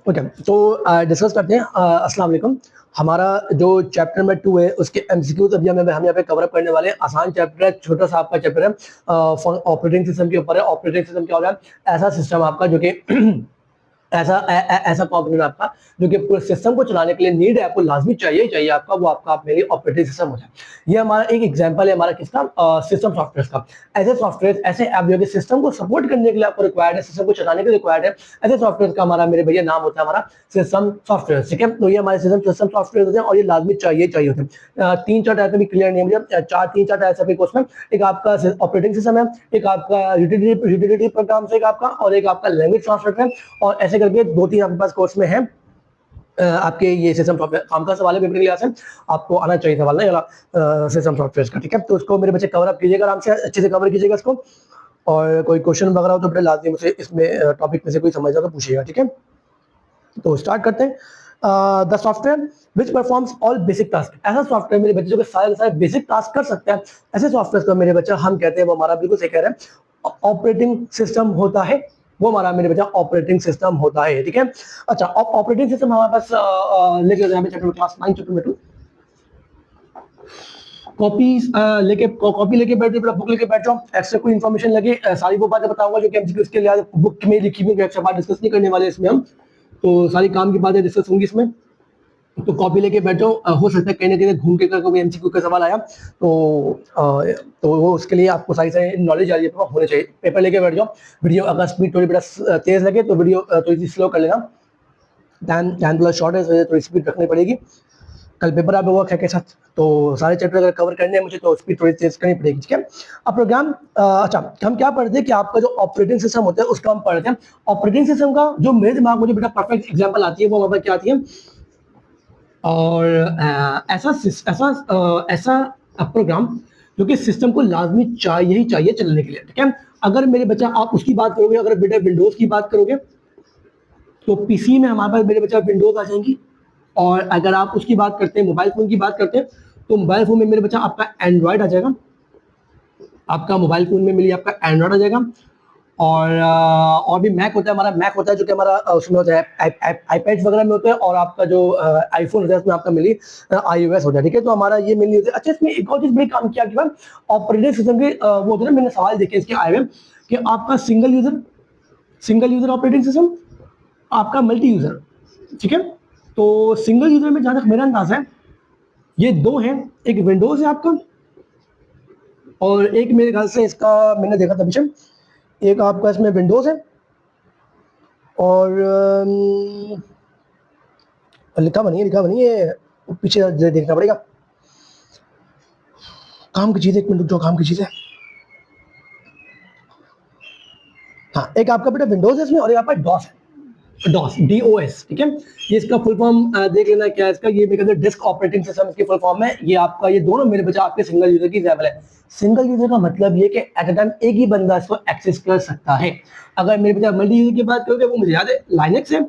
Okay, तो discuss करते हैं। अस्सलाम वालेकुम। हमारा जो चैप्टर नंबर 2 है उसके एमसीक्यूज अभी हम यहाँ पे कवर अप करने वाले हैं। आसान चैप्टर है, छोटा सा आपका चैप्टर है, ऑपरेटिंग सिस्टम के ऊपर है। ऑपरेटिंग सिस्टम क्या होता है? ऐसा सिस्टम आपका जो कि ऐसा कंपोनेंट आपका जो कि पूरे सिस्टम को चलाने के लिए नीड है, आपको लाजमी चाहिए ही चाहिए आपका, वो आपका मेरे ऑपरेटिंग सिस्टम होता है। ये हमारा एक एग्जांपल है हमारा किसका, सिस्टम सॉफ्टवेयर का। ऐसे सॉफ्टवेयर, ऐसे ऐप जो कि सिस्टम को सपोर्ट करने के लिए आपको रिक्वायर्ड है, सिस्टम को चलाने के लिए रिक्वायर्ड है, ऐसे सॉफ्टवेयर का हमारा मेरे भैया नाम होता है हमारा सिस्टम सॉफ्टवेयर। ठीक है, तो ये हमारे सिस्टम सॉफ्टवेयर होते हैं और ये लाजमी चाहिए चाहिए होते हैं। तीन चार टाइप भी क्लियर नहीं है मुझे, तीन चार टाइप से कोर्स में। एक आपका ऑपरेटिंग सिस्टम है, एक आपका यूटिलिटी प्रोग्राम से, एक आपका, और एक आपका लैंग्वेज ट्रांसलेटर है, और ऐसे करके दो तीन आपके पास कोर्स में है। आपके ये सिस्टम सॉफ्टवेयर काम का सवाल है, पेपर के लिए आसान, आपको आना चाहिए सवाल नहीं वाला सिस्टम सॉफ्टवेयर का। ठीक है, तो उसको मेरे बच्चे कवर अप कीजिएगा, आराम से अच्छे से कवर कीजिएगा इसको, और कोई क्वेश्चन वगैरह हो तो बेटा लाजमी मुझे इसमें टॉपिक में से कोई समझ जाए तो पूछिएगा। ठीक है, तो स्टार्ट करते हैं। The software which performs all basic task. ऐसा सॉफ्टवेयर मेरे बच्चे जो कि सारे सारे बेसिक टास्क कर सकते हैं, ऐसे सॉफ्टवेयर को मेरे बच्चा हम कहते हैं, वो हमारा बिल्कुल सही कह रहे हैं, ऑपरेटिंग सिस्टम होता है। वो हमारा मेरे बच्चा ऑपरेटिंग सिस्टम होता है। ठीक है, अच्छा, ऑपरेटिंग सिस्टम हमारे पास लेके चैप्टर क्लास 9 चैप्टर में 2 कॉपी लेके बैठ जाओ, बुक लेके बैठ जाओ, एक्स्ट्रा कोई इन्फॉर्मेशन लगे सारी वो बातें बताऊंगा जो कि एमसीक्यू के लिए बुक में लिखी हुई, एक्स्ट्रा बात डिस्कस नहीं करने वाले इसमें हम, तो सारी काम की बातें डिस्कस होंगी इसमें। तो कॉपी लेके बैठो, हो सकता है कहीं ना कहीं घूम के कोई एमसीक्यू का सवाल आया तो वो उसके लिए आपको सारी सारी नॉलेज आ रही है होनी चाहिए। पेपर लेके बैठ जाओ, वीडियो अगर स्पीड थोड़ी बड़ा तेज लगे तो वीडियो थोड़ी सी स्लो कर लेना, ध्यान थोड़ा शॉर्ट है, थोड़ी स्पीड रखनी पड़ेगी। कल पेपर आप वर्क है के साथ, तो सारे चैप्टर अगर कवर करने हैं मुझे तो स्पीड थोड़ी तेज करनी पड़ेगी। ठीक है, अब प्रोग्राम, अच्छा, हम क्या पढ़ते हैं कि आपका जो ऑपरेटिंग सिस्टम होता है उसका हम पढ़ते हैं। ऑपरेटिंग सिस्टम का जो मेरे दिमाग में जो बेटा परफेक्ट एग्जांपल आती है वो हमारे पास क्या आती है, और ऐसा प्रोग्राम जो कि सिस्टम को लाजमी चाहिए ही चाहिए चलने के लिए। ठीक है, अगर मेरे बच्चा आप उसकी बात करोगे, अगर बेटा विंडोज की बात करोगे तो पीसी में हमारे पास मेरे बच्चा विंडोज आ जाएंगी, और अगर आप उसकी बात करते हैं, मोबाइल फोन की बात करते हैं, तो मोबाइल फोन में मेरे बच्चा आपका एंड्रॉयड आ जाएगा, आपका मोबाइल फोन में मिली आपका एंड्रॉयड आ जाएगा। और भी मैक होता है, हमारा मैक होता है जो कि हमारा उसमें होता है आईपैड वगैरह में होता है, और आपका जो आईफोन होता है उसमें आपका मिली iOS होता है। ठीक है, तो हमारा ये मिली होती है। अच्छा, इसमें एक और चीज बड़ी काम किया गया, ऑपरेटिंग सिस्टम के वो होते हैं ना, मैंने सवाल देखे इसके आए हुए कि आपका सिंगल यूजर ऑपरेटिंग सिस्टम, आपका मल्टी यूजर। ठीक है, तो सिंगल यूजर में जहां तक मेरा अंदाजा है ये दो हैं, एक विंडोज है आपका, और एक मेरे ख्याल से इसका मैंने देखा था पीछे, एक आपका इसमें विंडोज है, और लिखा बनी है, पीछे देखना पड़ेगा, काम की चीज है, एक मिनट जो काम की चीज है, हाँ, एक आपका बेटा विंडोज है इसमें, और एक आपका डॉस है, DOS। ठीक है, ये इसका फुल फॉर्म देख लेना क्या है इसका, ये मेरे डिस्क ऑपरेटिंग सिस्टम इसकी फुल फॉर्म है। ये आपका, ये दोनों मेरे बच्चे आपके सिंगल यूजर की एग्जांपल है। सिंगल यूजर का मतलब ये कि एट अ टाइम एक ही बंदा इसको एक्सेस कर सकता है। अगर मेरे बच्चे मल्टी यूजर की बात करोगे, वो मुझे याद है लाइनक्स है,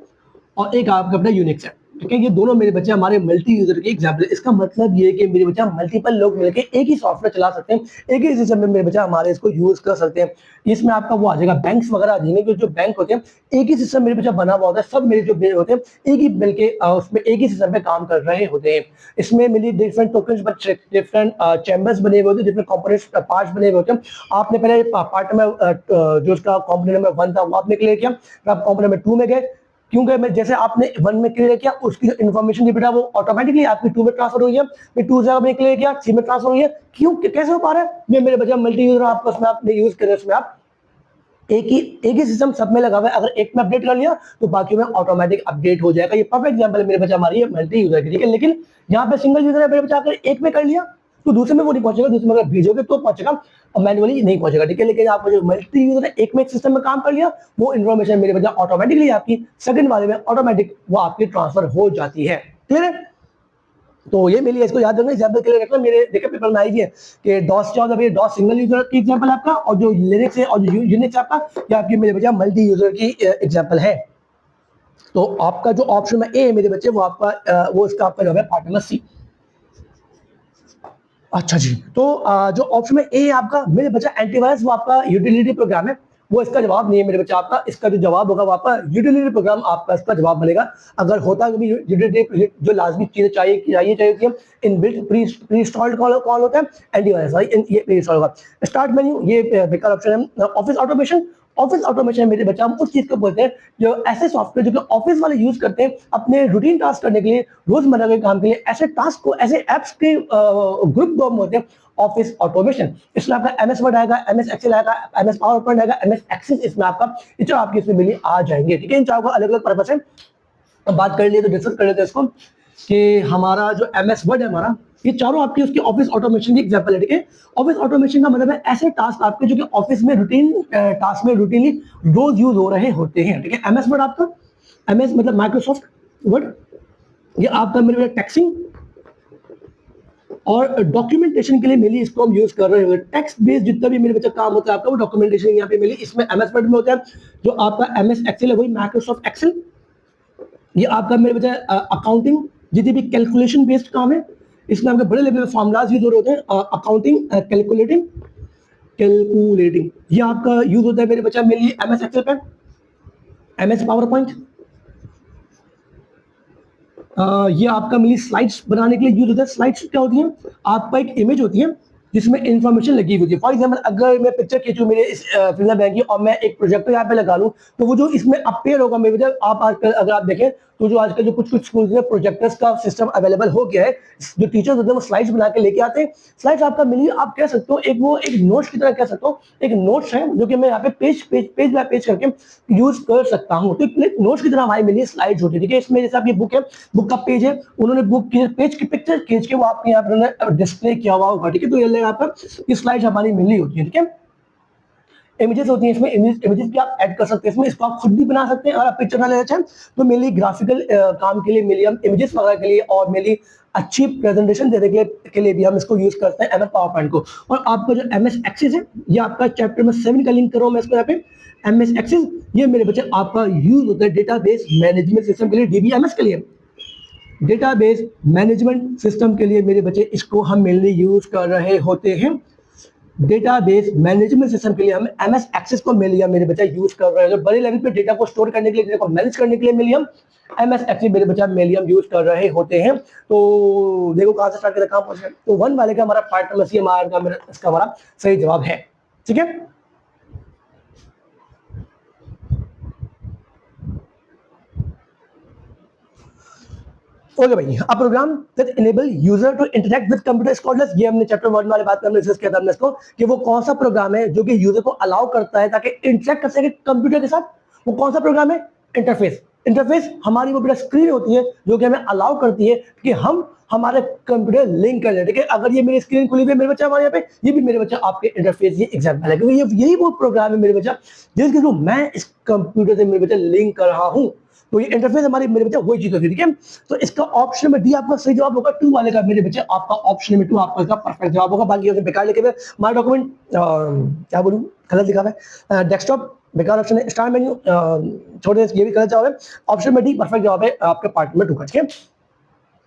और एक आपका अपना यूनिक्स है। ठीक है, ये दोनों मेरे बच्चे हमारे मल्टी यूजर के एग्जांपल है। इसका मतलब ये है कि मेरे बच्चा मल्टीपल लोग मिलकर एक ही सॉफ्टवेयर चला सकते हैं, एक ही सिस्टम में मेरे बच्चा हमारे इसको यूज कर सकते हैं। इसमें आपका वो आ जाएगा, बैंक्स वगैरह आ जाएंगे, जो बैंक होते हैं एक ही सिस्टम मेरे बच्चा बना हुआ होता है, सब मेरे जो बिल होते हैं एक ही बिल के उसमें एक ही सिस्टम पे काम कर रहे होते हैं। इसमें मिली डिफरेंट टोकन्स, डिफरेंट चैम्बर्स बने हुए होते हैं, डिफरेंट कंपोनेंट्स पार्ट्स बने हुए होते हैं। आपने पहले पार्ट में जो उसका कंपोनेंट नंबर 1 था वो आपने क्लियर किया, फिर आप कंपोनेंट नंबर 2 में गए, क्योंकि मैं जैसे आपने 1 में क्लियर किया उसकी जो इन्फॉर्मेशन थी बेटा वो ऑटोमेटिकली आपकी 2 में ट्रांसफर हुई है, फिर 2 से आपने क्लियर किया 3 में ट्रांसफर हुई है। क्यों, कैसे हो पा रहा है? ये मेरे बच्चा मल्टी यूजर आपको उसमें आपने यूज कर, उसमें आप एक ही सिस्टम सब में लगा हुआ है, अगर एक में अपडेट कर लिया तो बाकी में ऑटोमेटिक अपडेट हो जाएगा। ये परफेक्ट एग्जांपल है मेरे बच्चा हमारी मल्टी यूजर की। ठीक है, लेकिन यहाँ पे सिंगल यूजर है, मेरे बच्चा अगर एक में कर लिया तो दूसरे में वो नहीं पहुंचेगा, दूसरे में अगर भेजोगे तो पहुंचेगा, और मैनुअली नहीं पहुंचेगा। ठीक है, लेकिन आप जो मल्टी यूजर है, एक में एक सिस्टम में काम कर लिया, वो इन्फॉर्मेशन मेरे बच्चा ऑटोमेटिकली आपकी सेकंड वाले में ऑटोमेटिक वो आपकी ट्रांसफर हो जाती है। क्लियर है? तो ये मिली है, इसको याद रखना, एग्जांपल के लिए रखना। मेरे देखिए पेपर में आई है कि डॉस क्या होता है, डॉस सिंगल यूजर की एग्जांपल आपका, और जो लिनक्स है और जो यूनिक्स आपका, ये आपकी मेरे बच्चा मल्टी यूजर की एग्जांपल है। तो आपका जो ऑप्शन में ए मेरे बच्चे, वो आपका वो इसका आपका जो है पार्ट नंबर सी। अच्छा जी, तो जो ऑप्शन में ए आपका मेरे बच्चा एंटीवायरस, वो आपका यूटिलिटी प्रोग्राम है, वो इसका जवाब नहीं है मेरे बच्चे आपका। इसका जो जवाब होगा वो आपका यूटिलिटी प्रोग्राम आपका इसका जवाब बनेगा। अगर होता कभी यूटिलिटी जो लाजमी चीजें चाहिए होती है, इनबिल्ट प्री इंस्टॉल्ड कॉल होता है एंटीवायरस, ये प्री इंस्टॉल होगा। स्टार्ट मेन्यू ये बेकार ऑप्शन है। ऑफिस ऑटोमेशन, ऑफिस ऑटोमेशन मेरे बच्चे हम उस चीज को बोलते हैं जो ऐसे सॉफ्टवेयर जो कि ऑफिस वाले यूज करते हैं अपने रूटीन टास्क करने के लिए, रोजमर्रा के काम के लिए, ऐसे टास्क को, ऐसे एप्स के ग्रुप को हम बोलते हैं ऑफिस ऑटोमेशन। इसमें आपका एमएस वर्ड आएगा, एमएस एक्सेल आएगा, एमएस पावर पॉइंट आएगा, एमएस एक्सेस इसमें आपका, ये चारों आपके इसमें मिली आ जाएंगे। ठीक है, इन चारों का अलग अलग पर्पस है। अब बात कर लिए तो डिस्कस कर लेते हैं इसको कि हमारा जो एमएस वर्ड है हमारा, ये चारों आपकी उसकी ऑफिस ऑटोमेशन की एग्जांपल है। ठीक है, ऑफिस ऑटोमेशन का मतलब है ऐसे टास्क आपके जो कि ऑफिस में रूटीन टास्क में रूटीनली रोज यूज हो रहे होते हैं। ठीक है, एमएस वर्ड आपका, एमएस मतलब माइक्रोसॉफ्ट वर्ड, ये आपका मेरे टेक्सिंग और डॉक्यूमेंटेशन के लिए मिली, इसको हम यूज कर रहे हैं। टेक्स्ट बेस्ड जितना भी मेरे बच्चा काम होता है आपका वो डॉक्यूमेंटेशन यहाँ पे मिली, इसमें एमएस वर्ड में होता है। जो आपका एमएस एक्सेल है वही माइक्रोसॉफ्ट एक्सेल। ये आपका मेरे बच्चा अकाउंटिंग जितनी भी कैलकुलेशन बेस्ड काम है, इसमें आपके बड़े लेवल में फॉर्मूलाज यूज हो रहे होते हैं। अकाउंटिंग कैलकुलेटिंग ये आपका यूज होता है मेरे बच्चा मेनली एमएस एक्सेल पे। एमएस पावर पॉइंट ये आपका मिली स्लाइड्स बनाने के लिए यूज होता है। स्लाइड्स क्या होती है, आपका एक इमेज होती है जिसमें इंफॉर्मेशन लगी हुई है। फॉर एग्जांपल अगर मैं पिक्चर खींचूं मेरे इस फिल्म बैंक की और मैं एक प्रोजेक्टर यहाँ पे लगा लूं, तो वो जो इसमें अपीयर होगा मेरे बच्चे, आप आजकल अगर आप देखें तो जो आजकल जो कुछ स्कूल्स में प्रोजेक्टर्स का सिस्टम अवेलेबल हो गया है, जो टीचर्स होते हैं वो स्लाइड्स बना के लेके आते हैं। स्लाइड्स आपका मिली आप कह सकते हो एक वो एक नोट्स की तरह कह सकते हो, एक नोट्स है जो कि मैं यहाँ पे पेज बाय पेज करके यूज कर सकता हूँ। तो एक नोट्स की तरह हमारी मिली स्लाइड्स होती है। ठीक है, इसमें जैसे आपकी बुक है, बुक का पेज है, उन्होंने बुक के पेज की पिक्चर खींच के वो आपके यहाँ पर डिस्प्ले किया हुआ होगा। ठीक है, तो ये आपका ये स्लाइड्स हमारी मिली होती है। ठीक है, इमेजेस होती हैं इसमें, इमेजेस भी आप ऐड कर सकते हैं इसमें, इसको आप खुद भी बना सकते हैं। अगर आप पिक्चर ना लेना चाहें तो मेनली ग्राफिकल काम के लिए मिली हम इमेजेस वगैरह के लिए और मेनली अच्छी प्रेजेंटेशन देने के लिए भी हम इसको यूज करते हैं एमएस पावर पॉइंट को। और आपका जो एमएस एक्सेस है ये आपका चैप्टर में 7 का लिंक करो मैं इसको यहाँ पे। एमएस एक्सेस ये मेरे बच्चे आपका यूज होता है डेटाबेस मैनेजमेंट सिस्टम के लिए, डीबीएमएस के लिए, डेटाबेस मैनेजमेंट सिस्टम के लिए मेरे बच्चे इसको हम मेनली यूज कर रहे होते हैं। डेटाबेस मैनेजमेंट सिस्टम के लिए हम एमएस एक्सेस को मेरे बच्चा यूज कर रहे हैं। जो बड़े लेवल पे डेटा को स्टोर करने के लिए, डेटा को मैनेज करने के लिए मिलियम एमएस एक्सेस मेरे बच्चा मेलियम यूज कर रहे होते हैं। तो देखो कहां से स्टार्ट करते कहां पहुंच गए। तो 1 वाले का हमारा पार्ट नंबर सी हमारा का इसका हमारा सही जवाब है। ठीक है, ओके भाई, a program that enable user to interact with computer is called, ये हमने चैप्टर 1 वाले बात में डिस्कस किया था हमने इसको कि वो कौन सा प्रोग्राम है जो कि यूजर को अलाउ करता है ताकि इंटरेक्ट कर सके कंप्यूटर के साथ। वो कौन सा प्रोग्राम है, इंटरफेस। इंटरफेस हमारी वो स्क्रीन होती है जो कि हमें अलाउ करती है कि हम हमारे कंप्यूटर लिंक कर ले। ठीक है, अगर ये मेरी स्क्रीन खुली हुई है मेरे बच्चा हमारे यहाँ पे, ये भी मेरे बच्चा आपके इंटरफेस ये एग्जांपल है, क्योंकि यही वो प्रोग्राम है मेरे बच्चा जिसके थ्रू मैं इस कंप्यूटर से मेरे बच्चा लिंक कर रहा हूँ। तो ये इंटरफेस हमारी मेरे बच्चे वही चीज होती है। ठीक है, तो इसका ऑप्शन में डी आपका सही जवाब होगा। 2 वाले का मेरे बच्चे आपका ऑप्शन में 2 आपका इसका परफेक्ट जवाब होगा। बाकी बेकार लिखे हुए हमारा डॉक्यूमेंट क्या बोलूं गलत लिखा हुआ है, डेस्कटॉप बेकार ऑप्शन है, स्टार मेन्यू छोड़ ये भी गलत जवाब है। ऑप्शन में डी परफेक्ट जवाब है आपके पार्ट में 2 का। ठीक है,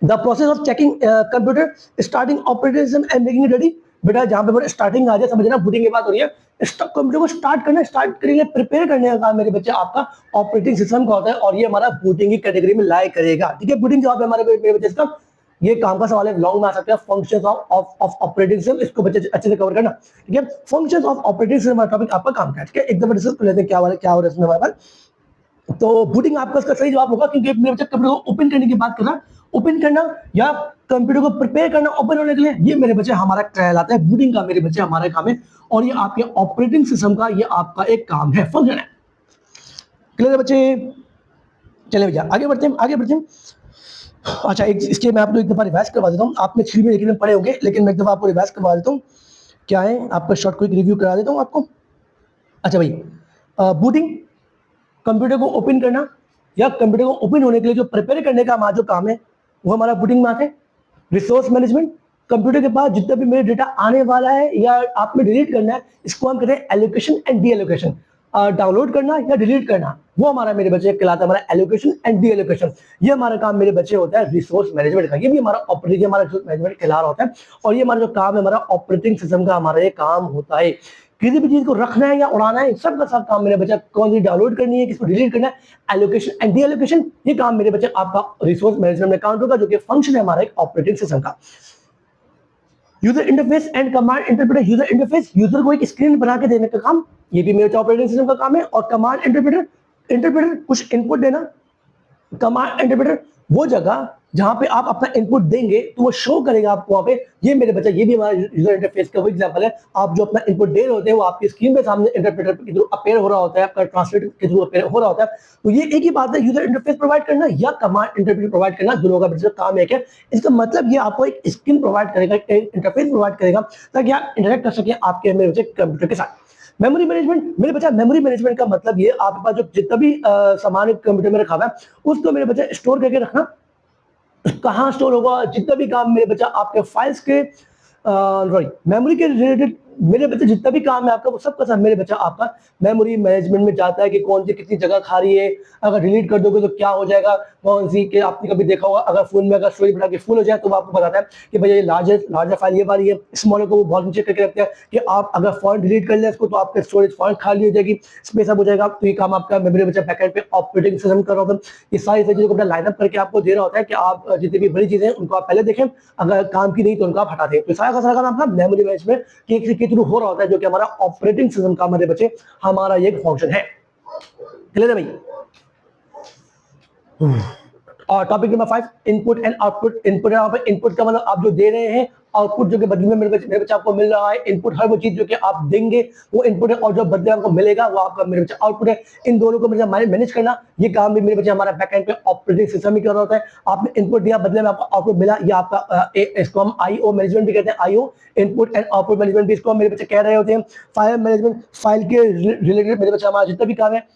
the process of checking computer starting operating system and making it ready. बेटा जहां पे स्टार्टिंग आ जाए समझना, बूटिंग की बात हो रही है, कंप्यूटर को स्टार्ट करने प्रिपेयर करने का काम मेरे बच्चे आपका ऑपरेटिंग सिस्टम का होता है और ये हमारा बूटिंग की कैटेगरी में लाए करेगा। ठीक है, बूटिंग जवाब है हमारे मेरे बच्चे इसका, ये काम का सवाल है, लॉन्ग में आ सकता है। फंक्शंस ऑफ ऑपरेटिंग सिस्टम, इसको बच्चे अच्छे से कवर करना। ठीक है, functions of operating system topic आपका काम का है। ठीक है, एकदम डिस्कस कर लेते हैं क्या हो रहा है इसमें हमारे पास। तो बूटिंग आपका इसका सही जवाब होगा क्योंकि मेरे बच्चे कंप्यूटर को ओपन करने की बात कर रहा है। ओपन करना या कंप्यूटर को प्रिपेयर करना ओपन होने के लिए, ये मेरे बच्चे हमारा कहलाता है बूटिंग का मेरे बच्चे हमारा काम है। और ये आपके ऑपरेटिंग सिस्टम का ये आपका एक काम है, फंक्शन है। क्लियर है बच्चे, चले भैया आगे बढ़ते हैं। अच्छा, एक इसके मैं आपको एक दफा रिवाइज करवा देता हूँ। आपने 6 में लेकिन पढ़े होंगे, लेकिन मैं एक दफा आपको रिवाइज करवा देता हूँ। क्या है आपका शॉर्ट क्विक रिव्यू करा देता हूँ आपको। अच्छा भाई, बूटिंग कंप्यूटर को ओपन करना या कंप्यूटर को ओपन होने के लिए जो प्रिपेयर करने का हमारा जो काम है वो हमारा बूटिंग में आता है। रिसोर्स मैनेजमेंट, कंप्यूटर के पास जितना भी मेरे डेटा आने वाला है या आप में डिलीट करना है, इसको हम कहते हैं allocation and D allocation. Download करना या डिलीट करना वो हमारा मेरे बच्चे कहलाता है हमारा एलोकेशन एंड डी एलोकेशन। ये हमारा काम मेरे बच्चे होता है रिसोर्स मैनेजमेंट का। ये भी हमारा ऑपरेटिंग हमारा रिसोर्स मैनेजमेंट कहला रहा होता है। और ये हमारा जो काम है हमारा ऑपरेटिंग सिस्टम का हमारा ये काम होता है किसी भी चीज को रखना है या उड़ाना है, सब का सब काम मेरे बच्चा कौन सी डाउनलोड करनी है, किसको डिलीट करना है, एलोकेशन एंड डी एलोकेशन, ये काम मेरे बच्चे आपका रिसोर्स मैनेजमेंट में काउंट होगा, जो कि फंक्शन है हमारा एक ऑपरेटिंग सिस्टम का। User interface and command interpreter, user interface user को एक स्क्रीन बना के देने का काम, ये भी मेरे ऑपरेटिंग सिस्टम का काम है। और कमांड इंटरप्रेटर, इंटरप्रेटर कुछ इनपुट देना, कमांड इंटरप्रेटर वो जगह जहां पे आप अपना इनपुट देंगे तो वो शो करेगा आपको वहां पे। ये मेरे बच्चा ये भी हमारा यूजर इंटरफेस का वो एग्जांपल है। आप जो अपना इनपुट दे रहे होते हैं वो आपकी स्क्रीन पे सामने इंटरप्रेटर के थ्रू अपीयर हो रहा होता है, आपका ट्रांसलेटर के थ्रू अपीयर हो रहा होता है। तो ये एक ही बात है, यूजर इंटरफेस प्रोवाइड करना या कमांड इंटरप्रेटर प्रोवाइड करना, दोनों का बच्चा काम एक है। इसका मतलब ये आपको एक स्क्रीन प्रोवाइड करेगा, एक इंटरफेस प्रोवाइड करेगा, ताकि आप इंटरेक्ट कर सकें आपके मेरे बच्चे कंप्यूटर के साथ। मेमोरी मैनेजमेंट, मेरे बच्चा मेमोरी मैनेजमेंट का मतलब ये आपके पास जो जितना भी सामान कंप्यूटर में रखा हुआ है उसको मेरे बच्चा स्टोर करके रखना। कहाँ स्टोर होगा, जितना भी काम मेरे बच्चा आपके फाइल्स के मेमोरी के रिलेटेड मेरे बच्चे जितना भी काम है आपका वो सब का सब मेरे बच्चा आपका मेमोरी मैनेजमेंट में जाता है कि कौन सी कितनी जगह खा रही है, अगर डिलीट कर दोगे तो क्या हो जाएगा, कौन सी के आपने कभी देखा होगा अगर फोन में अगर स्टोरेज बढ़ा के फुल हो जाए तो वो आपको बताता है कि भैया ये लार्जर फाइल ये वाली है, स्मॉलर को वो बहुत नीचे करके रखते हैं कि आप अगर फॉन्ट डिलीट कर लें इसको तो आपका स्टोरेज फॉन्ट खाली हो जाएगी, स्पेस अप हो जाएगा। तो ये काम आपका मेमोरी बच्चा बैकएंड पे ऑपरेटिंग सिस्टम कर रहा होता है। ये सारी चीजों को अपना लाइनअप करके आपको दे रहा होता है कि आप जितनी भी बड़ी चीजें हैं उनको आप पहले देखें, अगर काम की नहीं तो उनको आप हटा दें। तो सारा का सारा काम आपका मेमोरी मैनेजमेंट के थ्रू हो रहा होता है, जो कि हमारा ऑपरेटिंग सिस्टम का हमारे बच्चे हमारा ये फंक्शन है। क्लियर है भाई? और topic number 5, input and output. Input है इनपुट का मतलब आप जो दे रहे हैं, आउटपुट जो कि बदले में मेरे बच्चे आपको मिल रहा है। इनपुट हर वो चीज जो कि आप देंगे वो इनपुट है, और जो बदले आपको मिलेगा वो आपका मेरे बच्चे आउटपुट है। इन दोनों को मेरे मैनेज करना, ये काम भी मेरे बच्चे हमारा बैकएंड पे ऑपरेटिंग सिस्टम ही कर रहा होता है। आपने इनपुट दिया, बदले में आपको आउटपुट मिला, ये आपका इसको हम आईओ मैनेजमेंट भी कहते हैं। IO, input and output management भी इसको हम मेरे बच्चे कह रहे होते हैं। फाइल मैनेजमेंट, फाइल के रिलेटेड मेरे बच्चे हमारा जितना भी काम है,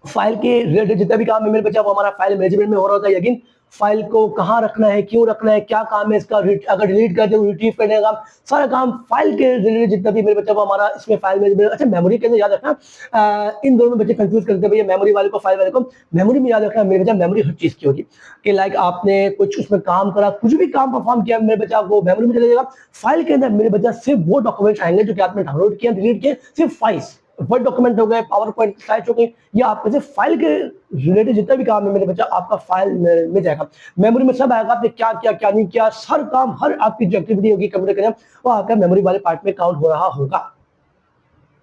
फाइल के रिलेटेड जितना भी काम है मेरे बच्चा वो हमारा फाइल मैनेजमेंट में हो रहा होता है। यकीन फाइल को कहाँ रखना है, क्यों रखना है, क्या काम है इसका, अगर डिलीट कर दे रिट्रीव करने का काम, सारा काम फाइल के रिलेटेड जितना भी मेरे बच्चा वो हमारा इसमें फाइल मैनेजमेंट। अच्छा मेमोरी के अंदर याद रखना, इन दोनों में बच्चे कंफ्यूज करते हैं भैया मेमोरी वाले को फाइल वाले को। मेमोरी में याद रखना मेरे बच्चा मेमोरी हर चीज की होगी कि लाइक आपने कुछ उसमें काम करा, कुछ भी काम परफॉर्म किया मेरे बच्चा वो मेमोरी में चले जाएगा। फाइल के अंदर मेरे बच्चा सिर्फ वो डॉक्यूमेंट्स आएंगे जो कि आपने डाउनलोड किया, डिलीट किए, सिर्फ फाइल्स, वर्ड डॉक्यूमेंट हो गए, पावर पॉइंट स्लाइड्स हो गई, या आपके से फाइल के रिलेटेड जितना भी काम है मेरे बच्चा आपका फाइल में जाएगा। मेमोरी में सब आएगा, आपने क्या किया क्या नहीं किया, हर काम हर आपकी जो एक्टिविटी होगी कंप्यूटर के अंदर वो आपका मेमोरी वाले पार्ट में काउंट हो रहा होगा।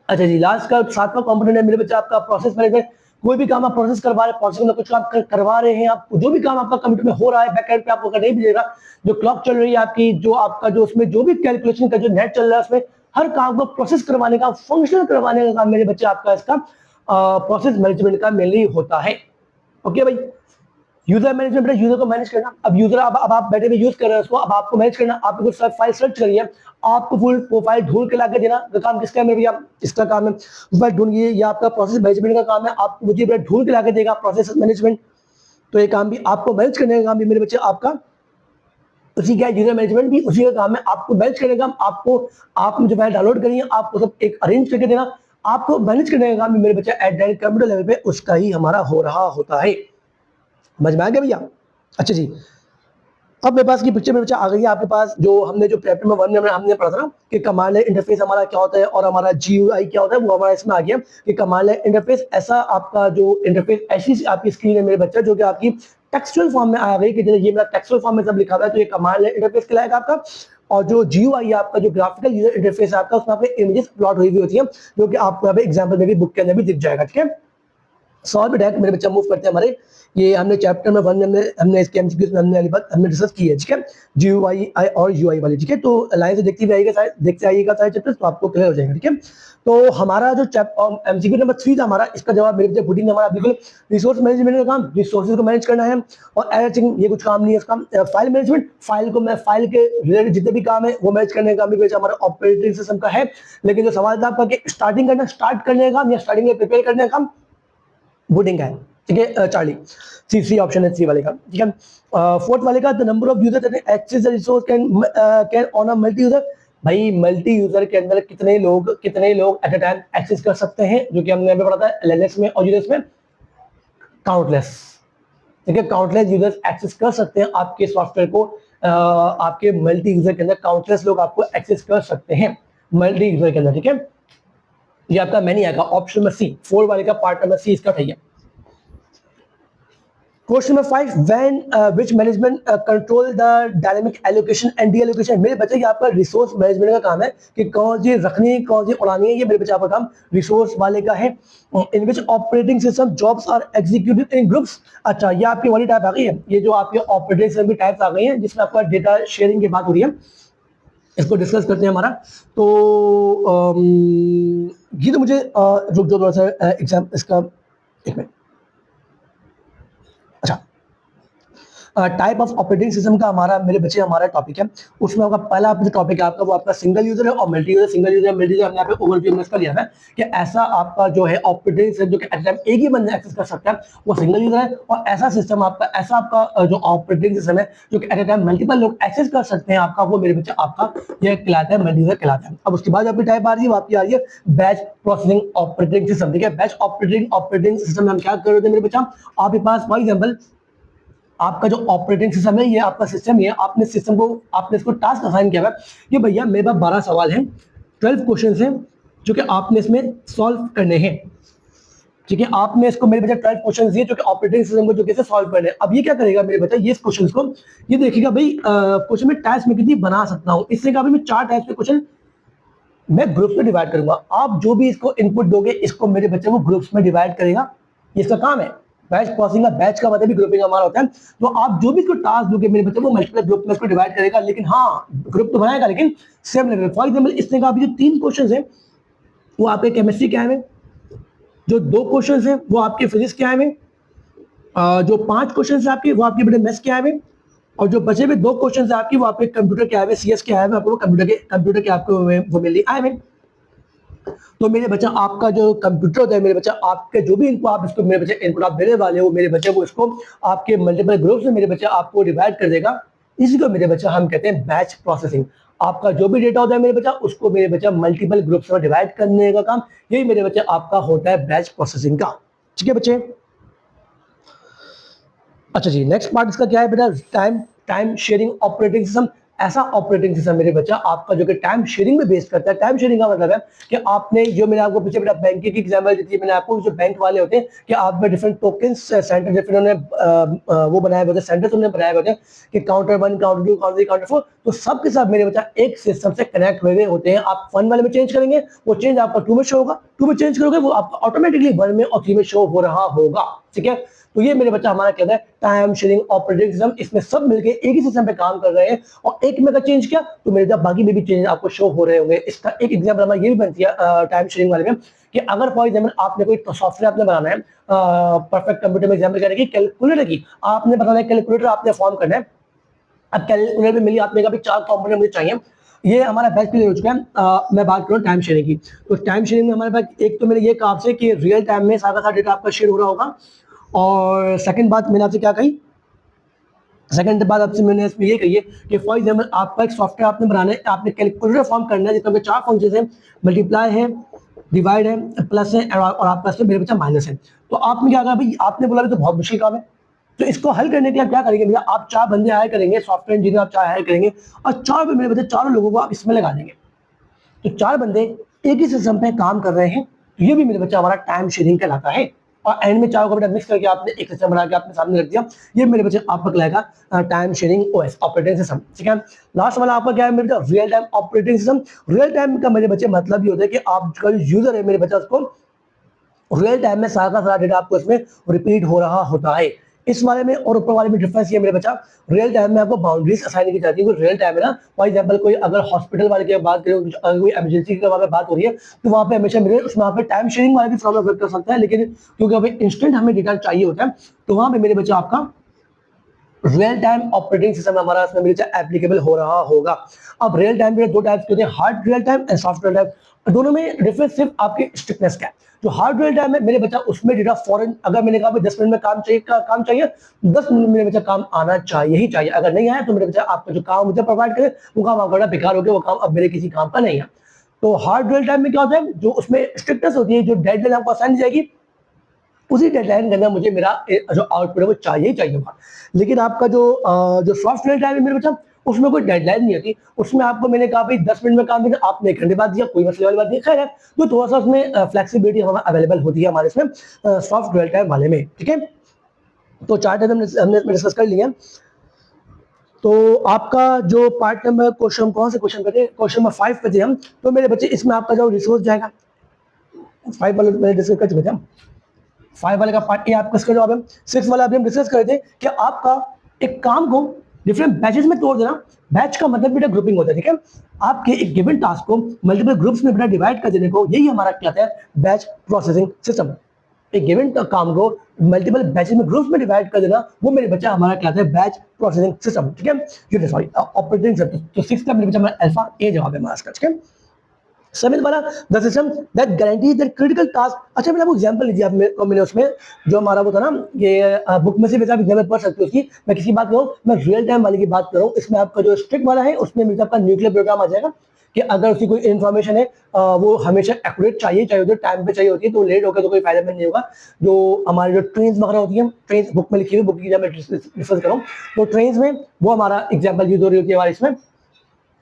अच्छा जी, लास्ट का 7वां कंपोनेंट है मेरे बच्चा आपका प्रोसेस मैनेजमेंट। कोई भी काम आप प्रोसेस करवा रहे हैं, प्रोसेस में कुछ काम करवा रहे हैं आप, जो भी काम आपका कंप्यूटर में हो रहा है बैकएंड पे आपको नहीं मिलेगा, जो क्लॉक चल रही है आपकी, जो आपका जो उसमें जो भी कैलकुलेशन का जो नेट चल रहा है उसमें हर काम को प्रोसेस करवाने का, फंक्शनल करवाने का काम मेरे बच्चे आपका इसका प्रोसेस मैनेजमेंट का मेनली होता है। ओके भाई, यूजर मैनेजमेंट, यूजर को मैनेज करना। अब यूजर अब आप बैठे हुए यूज कर रहे हैं उसको, अब आपको मैनेज करना, आपको कुछ फाइल सर्च करिए, आपको फुल प्रोफाइल ढूंढ के लाके देना। तो काम किसका है मेरे भैया, इसका काम है प्रोफाइल ढूंढिए, ये आपका प्रोसेस मैनेजमेंट का काम है, आपको मुझे ढूंढ के लाके देगा प्रोसेस मैनेजमेंट। तो ये काम भी आपको मैनेज करने का काम भी मेरे बच्चे आपका उसी का, यूजर मैनेजमेंट भी उसी का काम है, आपको मैनेज करने का। आपको आपने जो फाइल डाउनलोड करी है आपको सब एक अरेंज करके देना, आपको मैनेज करने का काम भी मेरे बच्चे एट डायरेक्ट कंप्यूटर लेवल पे उसका ही हमारा हो रहा होता है। समझ में आ गया भैया? अच्छा जी, अब मेरे पास की पिक्चर में बच्चा आ गई है आपके पास, जो हमने जो चैप्टर में 1 में हमने पढ़ा था ना कि कमांड इंटरफेस हमारा क्या होता है और हमारा जीयूआई क्या होता है, वो हमारा इसमें आ गया कि कमांड इंटरफेस ऐसा आपका जो इंटरफेस ऐसी आपकी स्क्रीन है मेरे बच्चा जो कि आपकी टेक्सचुअल फॉर्म में आ गई कि ये मेरा टेक्सचुअल फॉर्म में सब लिखा हुआ है, तो ये कमांड इंटरफेस कहलाएगा आपका। और जो जीयूआई है आपका, जो ग्राफिकल यूजर इंटरफेस है आपका, उसमें आपके इमेजेस प्लॉट हुई होती है, जो कि आपको यहाँ पे एग्जाम्पल में भी बुक के अंदर भी दिख जाएगा। ठीक है, सॉल्व भी डायरेक्ट मेरे बच्चा मूव करते हैं हमारे, ये हमने चैप्टर में 1 में हमने इसके एमसीक्यूज में हमने वाली बात हमने डिस्कस की है। ठीक है, जीयूआई और यूआई वाली। ठीक है, तो लाइन से देखते आइएगा सारे चैप्टर, तो आपको क्लियर हो जाएगा। ठीक है, तो हमारा जो एमसीक्यू नंबर 3 था हमारा, इसका जवाब मेरे बच्चे पुटिंग हमारा बिल्कुल रिसोर्स मैनेजमेंट का काम, रिसोर्सेज को मैनेज करना है। और एडिटिंग ये कुछ काम नहीं है इसका। फाइल मैनेजमेंट, फाइल को मैं फाइल के रिलेटेड जितने भी काम है वो मैनेज करने का काम भी हमारा ऑपरेटिंग सिस्टम का है। लेकिन जो सवाल था आपका स्टार्ट करने का काम या स्टार्टिंग में प्रिपेयर करने का काम बुटिंग का है। ठीक है, चार्ली सी ऑप्शन है, सी वाले का। ठीक है, 4th वाले का, the number of user that access the resource can on a multi user. भाई मल्टी यूजर के अंदर कितने लोग एट अ टाइम एक्सेस कर सकते हैं, जो कि हमने अभी पढ़ा था एलएनएस में और यूजर्स में, काउंटलेस। ठीक है, काउंटलेस यूजर्स एक्सेस कर सकते हैं आपके सॉफ्टवेयर को। आपके मल्टी यूजर के अंदर काउंटलेस लोग आपको एक्सेस कर सकते हैं मल्टी यूजर के अंदर। ठीक है, ये आपका मैं नहीं आएगा, ऑप्शन नंबर सी, 4 वाले का पार्ट नंबर सी इसका सही है। Question number 5, when which management control the dynamic allocation and D allocation. मेरे बच्चे ये आपका रिसोर्स मैनेजमेंट का काम है कि कौन सी रखनी है कौन सी उड़ानी है, ये मेरे बच्चे आपका काम रिसोर्स वाले का है। In which operating system jobs are executed in groups. अच्छा, ये आपकी वाली टाइप आ गई है, ये जो आपके ऑपरेटिंग सिस्टम की टाइप्स आ गई हैं जिसमें आपका डेटा शेयरिंग की बात हो रही है, इसको डिस्कस करते हैं हमारा। तो ये तो मुझे रुक जाओ थोड़ा सा एग्जाम इसका, एक मिनट। अच्छा, टाइप ऑफ ऑपरेटिंग सिस्टम का हमारा मेरे बच्चे हमारा टॉपिक है, उसमें आपका पहला जो टॉपिक है आपका वो आपका सिंगल यूजर है और multi user. Single user multi user हमने यहाँ पे ओवरव्यू में इसका लिया है कि ऐसा आपका जो है ऑपरेटिंग सिस्टम जो कि एट टाइम एक ही बंदा एक्सेस कर सकता है वो सिंगल यूजर है, और ऐसा सिस्टम आपका ऐसा आपका जो ऑपरेटिंग सिस्टम है जो कि एट टाइम मल्टीपल लोग एक्सेस कर सकते हैं आपका, वो मेरे बच्चे आपका यह कहलाता है मल्टी यूजर कहलाता है। अब उसके बाद आपकी टाइप आ रही है, वो आपकी आ रही है बैच प्रोसेसिंग ऑपरेटिंग सिस्टम। ठीक है, बैच ऑपरेटिंग सिस्टम में हम क्या कर रहे थे मेरे बच्चा, आपके पास फॉर एग्जाम्पल आपका जो ऑपरेटिंग सिस्टम है, ये आपका सिस्टम है, आपने सिस्टम को आपने इसको टास्क असाइन किया है कि भैया मेरे पास 12 सवाल हैं, 12 क्वेश्चन हैं जो कि आपने इसमें सॉल्व करने हैं। ठीक है, आपने इसको मेरे बच्चे 12 क्वेश्चन दिए जो कि ऑपरेटिंग सिस्टम को जो कैसे सॉल्व करने हैं। अब ये क्या करेगा मेरे बच्चे, ये क्वेश्चन को ये देखिएगा भाई क्वेश्चन में टाइप्स में कितनी बना सकता हूँ, इसलिए कहा मैं 4 टाइप्स के क्वेश्चन मैं ग्रुप्स में डिवाइड करूंगा। आप जो भी इसको इनपुट दोगे इसको मेरे बच्चे को ग्रुप्स में डिवाइड करेगा, ये इसका काम है। बैच प्रोसेसिंग का बैच का मतलब भी ग्रुपिंग हमारा होता है, तो आप जो भी इसको टास्क दोगे मेरे बच्चे वो मल्टीपल ग्रुप में इसको डिवाइड करेगा, लेकिन हाँ ग्रुप तो बनाएगा लेकिन सेम लेवल। फॉर एग्जाम्पल इसने कहा जो 3 क्वेश्चन है वो आपके केमिस्ट्री के आए हैं, जो 2 क्वेश्चन है वो आपके फिजिक्स के आए हैं, जो 5 क्वेश्चन है आपके वो आपके बेटे मैथ्स के आए हैं, और जो बचे हुए 2 क्वेश्चन है आपकी वो आपके कंप्यूटर के आए हुए, सीएस के आए हुए, आपको कंप्यूटर के आपको वो मिल आए हैं। तो मेरे बच्चा आपका जो कंप्यूटर होता है मेरे बच्चा आपके जो भी इनको आप इसको मेरे बच्चे इनपुट आप देने वाले हो मेरे बच्चे को इसको आपके मल्टीपल ग्रुप्स में मेरे बच्चा आपको डिवाइड कर देगा। इसी को मेरे बच्चा हम कहते हैं बैच प्रोसेसिंग। आपका जो भी डेटा होता है मेरे बच्चा उसको मेरे बच्चा मल्टीपल ग्रुप्स में डिवाइड करने का काम, यही मेरे बच्चे आपका होता है बैच प्रोसेसिंग का। ठीक है बच्चे। अच्छा जी, नेक्स्ट पार्ट इसका क्या है बेटा, टाइम शेयरिंग ऑपरेटिंग सिस्टम। ऐसा ऑपरेटिंग सिस्टम मेरे बच्चा आपका जो कि टाइम शेयरिंग में बेस करता है। टाइम शेयरिंग का मतलब है कि आपने जो मैंने आपको पीछे बेटा बैंक की एग्जांपल दी थी मैंने आपको, जो बैंक वाले होते हैं कि आप में डिफरेंट टोकन्स सेंटर डिफरेंट वो बनाए हुए होते हैं, सेंटर तुमने बनाए हुए होते हैं कि काउंटर 1 काउंटर 2 काउंटर 3 काउंटर 4, तो सबके साथ मेरे बच्चा एक सिस्टम से कनेक्ट हुए होते हैं। आप 1 वाले में चेंज करेंगे वो चेंज आपका 2 में शो होगा, 2 में चेंज करोगे वो आपका ऑटोमेटिकली 1 में और 3 में शो हो रहा होगा। ठीक है, तो ये मेरे बच्चा हमारा कहता है टाइम शेयरिंग ऑपरेटिंग सिस्टम। इसमें सब मिलके एक ही सिस्टम पे काम कर रहे हैं, और एक में अगर चेंज किया तो मेरे बच्चा बाकी में भी चेंज आपको शो हो रहे होंगे। इसका एक एग्जांपल हमारा ये भी बनती है टाइम शेयरिंग वाले में कि अगर फॉर एग्जांपल आपने कोई सॉफ्टवेयर आपने बनाना है, परफेक्ट कंप्यूटर में एग्जांपल करें कि कैलकुलेटर की आपने बनाना है, कैलकुलेटर आपने फॉर्म करना है। अब कैलकुलेटर में मिली आपने कहा 4 कंपोनेंट मुझे चाहिए, ये हमारा बैच क्लियर हो चुका है। मैं बात करूँ टाइम शेयरिंग की, तो टाइम शेयरिंग में हमारे पास एक तो मेरे ये कहा आपसे कि रियल टाइम में सारा डेटा आपका शेयर हो रहा होगा, और सेकंड बात मैंने आपसे क्या कही, सेकंड बात आपसे मैंने इसमें ये कही है कि फॉर एग्जांपल आपका एक सॉफ्टवेयर आपने बनाना है, आपने कैलकुलेटर फॉर्म करना है जिसमें 4 फंक्शन है, मल्टीप्लाई है, डिवाइड है, प्लस है, और आपका इसमें मेरे बच्चा माइनस है। तो आपने क्या कहा भाई, आपने बोला तो बहुत मुश्किल काम है, तो इसको हल करने के लिए आप क्या करेंगे भैया, आप 4 बंदे हायर करेंगे, सॉफ्टवेयर इंजीनियर आप 4 हायर करेंगे, और 4 मेरे बच्चे 4 लोगों को आप इसमें लगा देंगे, तो 4 बंदे एक ही सिस्टम पे काम कर रहे हैं, तो ये भी मेरे बच्चा हमारा टाइम शेयरिंग कहलाता है। और एंड में 4 को बेटा मिक्स करके आपने एक सिस्टम बना के आपने सामने रख दिया, ये मेरे बच्चे आपका कहलाएगा time sharing OS operating system. ठीक है, लास्ट वाला आपका क्या है मेरे बच्चा, real time operating system. Real time का मेरे बच्चे मतलब ये होता है कि आपका जो यूजर है मेरे बच्चा उसको रियल टाइम में सारा का सारा डेटा आपको इसमें रिपीट हो रहा होता है। इस वाले में और ऊपर वाले में डिफरेंस ये मेरे बच्चा, रियल टाइम में आपको बाउंड्रीज असाइन की जाती है। रियल टाइम में ना फॉर एग्जांपल कोई अगर हॉस्पिटल वाले की बात करें, अगर कोई इमरजेंसी की वहाँ पे बात हो रही है तो वहाँ पे हमेशा मेरे उसमें वहाँ पे टाइम शेयरिंग वाला भी प्रॉब्लम कर सकता है, लेकिन क्योंकि अभी इंस्टेंट हमें डेटा चाहिए होता है तो वहाँ पे मेरे बच्चा आपका रियल टाइम ऑपरेटिंग सिस्टम हमारा इसमें मेरे एप्लीकेबल हो रहा होगा। अब रियल टाइम में 2 टाइप्स के होते हैं, hard real time and soft real time. दोनों में डिफरेंस सिर्फ आपके स्ट्रिक्टनेस का है। जो हार्ड रियल टाइम है मेरे बच्चा उसमें डेटा फॉरन, अगर मैंने कहा 10 मिनट में काम चाहिए 10 मिनट में मेरे बच्चा काम आना चाहिए ही चाहिए, अगर नहीं आया तो मेरे बच्चा आपका जो काम मुझे प्रोवाइड करे वो काम आपका बेकार हो गया, वो काम अब मेरे किसी काम का नहीं है। तो हार्ड रियल टाइम में क्या होता है, जो उसमें स्ट्रिक्टनेस होती है, जो डेडलाइन आपको असाइन की जाएगी उसी डेडलाइन के अंदर मुझे मेरा जो आउटपुट है वो चाहिए ही चाहिए होगा। लेकिन आपका जो सॉफ्टवेयर टाइम है मेरे बच्चा उसमें कोई डेडलाइन नहीं होती, उसमें आपको मैंने कहा भाई 10 मिनट में काम देना, आपने 1 घंटे बाद दिया, कोई मसले वाली बात नहीं, खैर है। तो थोड़ा सा उसमें फ्लेक्सिबिलिटी हमें अवेलेबल होती है हमारे इसमें सॉफ्ट रियल टाइम वाले में, ठीक है। तो 4 टाइप हमने डिस्कस कर लिया। तो आपका जो पार्ट नंबर क्वेश्चन, कौन से क्वेश्चन करते हैं, क्वेश्चन नंबर 5 पे थे हम। तो मेरे बच्चे इसमें आपका जो रिसोर्स जाएगा 5 वाले मैंने डिस्कस कर चुके थे हम। 5 वाले का पार्ट ए आपका इसका जवाब है। 6 वाला अभी हम डिस्कस कर रहे थे कि आपका एक काम को डिफरेंट बैचेस में तोड़ देना। बैच का मतलब बेटा ग्रुपिंग होता है, ठीक है। आपके एक गिवन टास्क को मल्टीपल ग्रुप्स में बेटा डिवाइड कर देने को, यही हमारा क्या है, बैच प्रोसेसिंग सिस्टम। एक गिवन काम को मल्टीपल बैचेस में ग्रुप्स में डिवाइड कर देना, वो मेरे बच्चा हमारा क्या है, बैच प्रोसेसिंग सिस्टम, ठीक है। ये सॉरी ऑपरेटिंग सिस्टम। तो 6 का मेरे बच्चा हमारा अल्फा ए जवाब है हमारा इसका, ठीक है। 7 वाला the system that guarantees that critical task. अच्छा मैंने आपको एग्जांपल लीजिए, मैंने उसमें जो हमारा वो था ना, ये बुक में से वैसे आप एग्जांपल पढ़ सकते हो उसकी। मैं किसी बात करूँ, मैं रियल टाइम वाले की बात कर रहा हूँ। इसमें आपका जो स्ट्रिक्ट वाला है उसमें मेरे आपका न्यूक्लियर प्रोग्राम आ जाएगा कि अगर उसकी कोई इन्फॉर्मेशन है वो हमेशा एक्यूरेट चाहिए, चाहे उधर टाइम पे चाहिए होती है, तो लेट होकर तो कोई फायदा नहीं होगा। जो हमारी जो ट्रेन वगैरह होती है, ट्रेन बुक में लिखी हुई, बुक की जब मैं डिस्कस करूँ तो ट्रेन में वो हमारा एग्जाम्पल यूज हो रही होती है हमारी इसमें।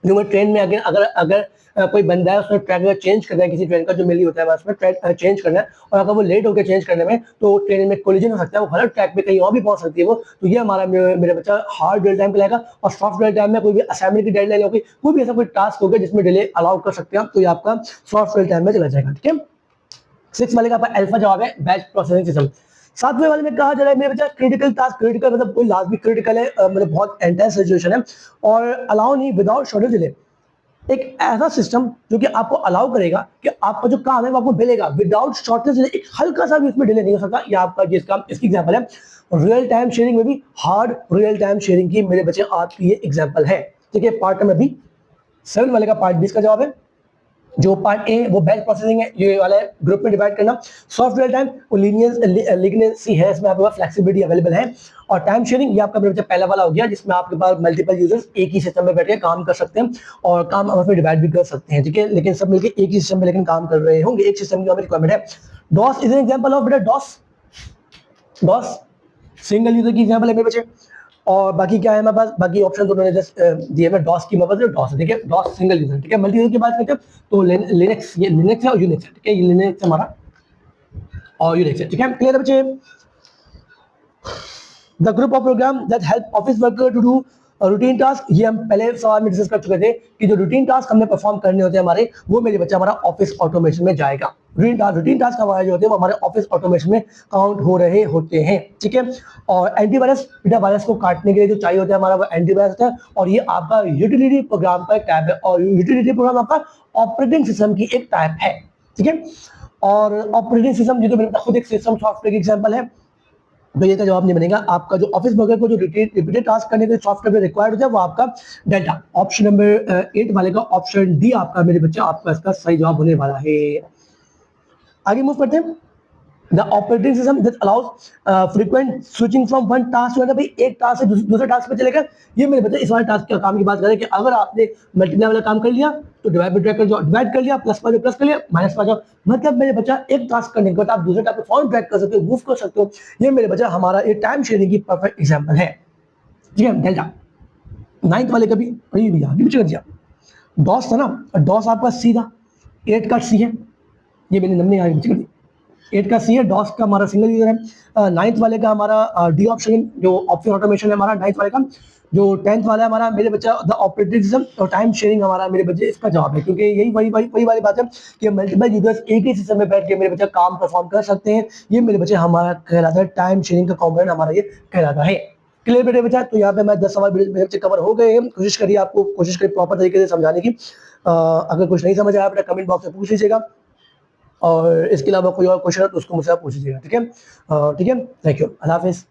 जो ट्रेन में अगर अगर अगर कोई बंदा है उसने ट्रैक अगर चेंज करना है, किसी ट्रेन का जो मिली होता है उसमें ट्रैक चेंज करना है, और अगर वो लेट होकर चेंज करने में तो ट्रेन में कोलिजन हो सकता है, वो गलत ट्रैक पे कहीं और भी पहुंच सकती है वो। तो ये हमारा मेरे बच्चा हार्ड रियल टाइम पे लाएगा। और सॉफ्ट रियल टाइम में कोई भी असाइनमेंट की डेडलाइन होगी, कोई भी ऐसा कोई टास्क होगा जिसमें डिले अलाउ कर सकते हैं, तो ये आपका सॉफ्ट रियल टाइम में चला जाएगा, ठीक है। 6 वाले का आपका अल्फा जवाब है, बैच प्रोसेसिंग सिस्टम। 7वें वाले में कहा जा रहा है मेरे बच्चा क्रिटिकल टास्क। क्रिटिकल मतलब कोई लाजमी क्रिटिकल है, मतलब बहुत इंटेंस सिचुएशन है और अलाउ नहीं विदाउट शेड्यूल डिले। एक ऐसा सिस्टम जो कि आपको अलाउ करेगा कि आपका जो काम है वो आपको मिलेगा विदाउट शॉर्टनेस, एक हल्का सा भी उसमें डिले नहीं हो सकता। ये आपका जिसका इसकी एग्जांपल है रियल टाइम शेयरिंग में भी हार्ड रियल टाइम शेयरिंग की मेरे बच्चे आपकी ये एग्जांपल है, ठीक है। पार्ट नंबर बी 7 वाले का पार्ट 20 का जवाब है। जो पार्ट ए वो बैच प्रोसेसिंग है, ये वाला है ग्रुप में डिवाइड करना। सॉफ्ट रियल टाइम वो लीनियंसी है, इसमें आपके पास फ्लेक्सिबिलिटी अवेलेबल है। और टाइम शेयरिंग ये आपका मेरे बच्चा पहला वाला हो गया, जिसमें आपके पास मल्टीपल यूजर्स एक ही सिस्टम में बैठ के काम कर सकते हैं और काम आपस में डिवाइड भी कर सकते हैं, ठीक है। लेकिन सब मिलकर एक ही सिस्टम में लेकिन काम कर रहे होंगे, एक सिस्टम की हमें रिक्वायरमेंट है। DOS is an example of बेटा डॉस। डॉस सिंगल यूजर की एग्जांपल है मेरे बच्चे। और बाकी क्या है हमारे पास, बाकी ऑप्शन तो उन्होंने जस्ट दिए हैं। डॉस की मेरे पास डॉस है, ठीक है। डॉस सिंगल यूजर, ठीक है। मल्टी यूजर की बात करते हैं तो लिनक्स, ये लिनक्स है और यूनिक्स है, ठीक है। ये लिनक्स हमारा और यूनिक्स है, ठीक है। क्लियर है बच्चे। The group of program that help office worker to do routine task, ये हम पहले सवाल में डिस्कस कर चुके थे कि जो रूटीन टास्क हमने परफॉर्म करने होते हैं हमारे, वो मेरे बच्चा हमारा ऑफिस ऑटोमेशन में जाएगा। रूटीन टास्क हमारे जो होते हैं वो हमारे ऑफिस ऑटोमेशन में काउंट हो रहे होते हैं, ठीक है। और एंटीवायरस, बेटा वायरस को काटने के लिए जो चाहिए होता है हमारा वो एंटीवायरस होता है। और ये आपका यूटिलिटी प्रोग्राम का एक टाइप है, और यूटिलिटी प्रोग्राम आपका ऑपरेटिंग सिस्टम की एक टाइप है, ठीक है। और ऑपरेटिंग सिस्टम जो मेरे खुद एक सिस्टम सॉफ्टवेयर की एग्जाम्पल है, तो ये का जवाब नहीं बनेगा आपका। जो ऑफिस वर्कर को जो रिपीटेड टास्क करने के लिए सॉफ्टवेयर रिक्वायर्ड होता है वो आपका डेल्टा। ऑप्शन नंबर 8 वाले का ऑप्शन डी आपका मेरे बच्चे आपका इसका सही जवाब होने वाला है। आगे मूव करते हैं। The operating system that allows frequent switching from one task to another, भाई एक टास्क से दूसरे टास्क पे चलेगा। ये मेरे बच्चे इस वाले टास्क के काम की बात करें कि अगर आपने मल्टीप्लाई वाला काम कर लिया तो डिवाइड बाय ट्रैक कर जाओ, डिवाइड कर लिया प्लस पर प्लस कर लिया माइनस पर जाओ, मतलब मेरे बच्चा एक टास्क करने के बाद आप दूसरे टास्क पे फॉर्म ट्रैक कर सकते हो, मूव कर सकते हो। ये मेरे बच्चा हमारा ये टाइम शेयरिंग की परफेक्ट एग्जांपल है, ठीक है। डेल्टा 9th वाले का भी अरे भैया आगे पीछे कर दिया। डॉस था ना, डॉस आपका सी था, 8 का सी है, ये मैंने नंबर आगे पीछे कर दिया। 8 का सी है, डॉस का हमारा सिंगल यूजर है। 9th वाले का हमारा डी ऑप्शन जो ऑप्शन ऑटोमेशन है हमारा 9th वाले का। जो 10th वाला है हमारा मेरे बच्चा द ऑपरेटिंग सिस्टम और टाइम शेयरिंग हमारा मेरे बच्चे इसका जवाब है, क्योंकि यही वही वाली बात है कि मल्टीपल यूजर्स एक ही सिस्टम में बैठ के मेरे बच्चा काम परफॉर्म कर सकते हैं। ये मेरे बच्चे हमारा कहलाता है टाइम शेयरिंग का कॉम्पोनेंट हमारा ये कहलाता है। क्लियर बेटे बच्चा। तो यहाँ पे मैं 10 सवाल मेरे बच्चे कवर हो गए हैं। कोशिश करिए प्रॉपर तरीके से समझाने की। अगर कुछ नहीं समझ आया बेटा कमेंट बॉक्स में पूछ लीजिएगा, और इसके अलावा कोई और क्वेश्चन है तो उसको मुझसे आप पूछ लीजिएगा, ठीक है। ठीक है, थैंक यू, अल्लाह हाफिज़।